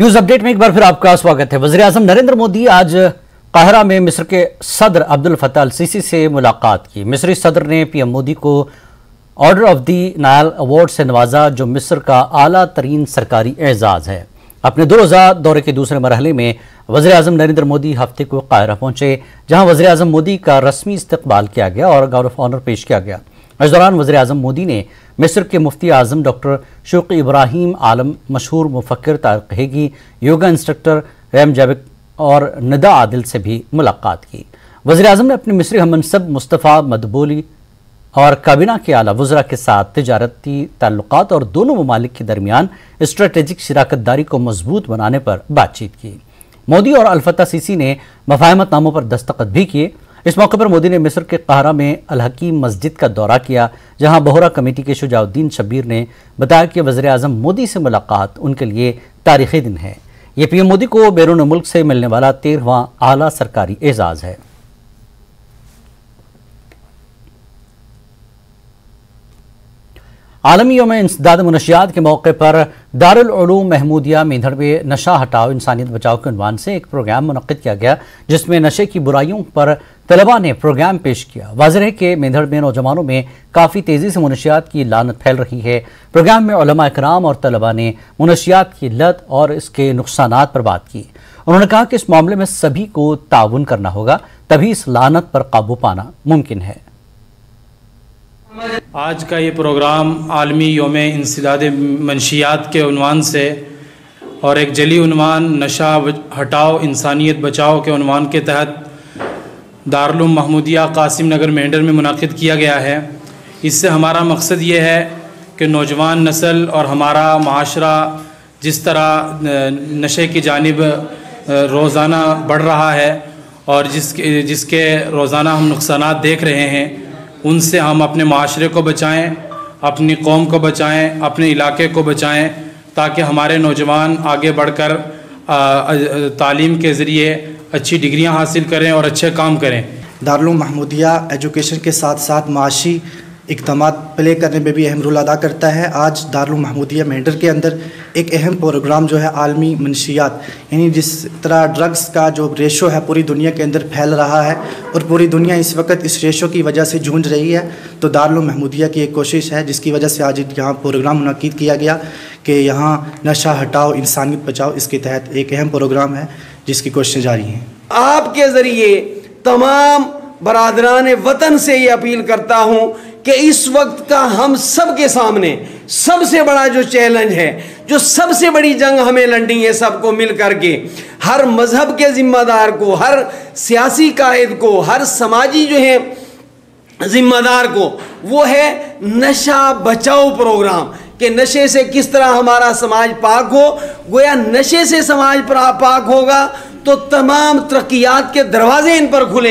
News update में एक बार फिर आपका स्वागत है। वज़ीर-ए-आज़म नरेंद्र मोदी आज काहिरा में मिस्र के सदर अब्दुल फत्ताह अल-सीसी से मुलाकात की। मिस्री सदर ने पीएम मोदी को order of the Nile award से नवाजा, जो मिस्र का आला तरीन सरकारी एजाज़ है। अपने 2 रोज़ा दौरे के दूसरे मरहले में वज़ीर-ए-आज़म नरेंद्र मोदी हफ्ते को काहिरा पहुंचे, जहां वज़ीर-ए-आज़म मोदी का रस्मी इस्तकबाल किया गया और गार्ड ऑफ ऑनर पेश किया गया। इस दौरान वज़ीर-ए-आज़म मोदी ने मिस्र के मुफ्ती आज़म डॉक्टर शौक़ इब्राहिम आलम, मशहूर मुफक्किर तारिक हेगी, योगा इंस्ट्रक्टर रैम जाबिक और निदा आदिल से भी मुलाकात की। वज़ीर-ए-आज़म ने अपने मिस्री हममनसब मुस्तफ़ा मदबूली और काबीना के आला वज़रा के साथ तिजारती ताल्लुकात और दोनों ममालिक के दरमियान स्ट्रेटेजिक शराकत दारी को मजबूत बनाने पर बातचीत की। मोदी और अल-फत्ताह सीसी ने मफाहमतनामों पर दस्तखत भी किए। इस मौके पर मोदी ने मिस्र के काहिरा में अल हकीम मस्जिद का दौरा किया, जहां बोहरा कमेटी के शुजाउद्दीन शब्बीर ने बताया कि वज़ीर-ए-आज़म मोदी से मुलाकात उनके लिए तारीख़ी दिन है। ये पीएम मोदी को बैरून मुल्क से मिलने वाला 13वां आला सरकारी एजाज़ है। आलमी यौम इंसदाद मुनशियात के मौके पर दारुल उलूम महमूदिया मेंढड़ में नशा हटाओ इंसानियत बचाओ के उन्वान से एक प्रोग्राम मुनक्किद किया गया, जिसमें नशे की बुराइयों पर तलबा ने प्रोग्राम पेश किया। वाज़ेह है कि मेंढड़ में नौजवानों में काफ़ी तेज़ी से मुनशियात की लानत फैल रही है। प्रोग्राम में उलमा इकराम और तलबा ने मुनशियात की लत और इसके नुकसानात पर बात की। उन्होंने कहा कि इस मामले में सभी को ताउन करना होगा, तभी इस लानत पर काबू पाना मुमकिन है। आज का ये प्रोग्राम आलमी यौम इंसदाद मनशियात के उन्वान से और एक जली उन्वान नशा हटाओ इंसानियत बचाओ के उन्वान के तहत दारुल उलूम महमूदिया कासिम नगर मेंढर में मुनाकिद किया गया है। इससे हमारा मकसद ये है कि नौजवान नस्ल और हमारा माशरा जिस तरह नशे की जानिब रोज़ाना बढ़ रहा है और जिसके रोज़ाना हम नुकसानात देख रहे हैं, उनसे हम अपने माशरे को बचाएं, अपनी कौम को बचाएं, अपने इलाके को बचाएं, ताकि हमारे नौजवान आगे बढ़कर तालीम के ज़रिए अच्छी डिग्रियां हासिल करें और अच्छे काम करें। दारुल उलूम महमूदिया एजुकेशन के साथ साथ माशी इक़दामात प्ले करने में भी अहम रोल अदा करता है। आज दारुल उलूम महमूदिया मेंढर के अंदर एक अहम प्रोग्राम जो है आलमी मनशियात, यानी जिस तरह ड्रग्स का जो रेशो है पूरी दुनिया के अंदर फैल रहा है और पूरी दुनिया इस वक्त इस रेशो की वजह से जूझ रही है, तो दारुल उलूम महमूदिया की एक कोशिश है जिसकी वजह से आज यहाँ प्रोग्राम मुनक्किद किया गया कि यहाँ नशा हटाओ इंसानियत बचाओ, इसके तहत एक अहम प्रोग्राम है जिसकी कोशिशें जारी हैं। आपके ज़रिए तमाम बरादरान वतन से ये अपील करता हूँ कि इस वक्त का हम सब के सामने सबसे बड़ा जो चैलेंज है, जो सबसे बड़ी जंग हमें लड़नी है सबको मिल करके, हर मजहब के जिम्मेदार को, हर सियासी कायद को, हर समाजी जो है जिम्मेदार को, वो है नशा बचाओ प्रोग्राम कि नशे से किस तरह हमारा समाज पाक हो। गोया नशे से समाज पाक होगा तो तमाम तरक्कियात के दरवाजे इन पर खुले।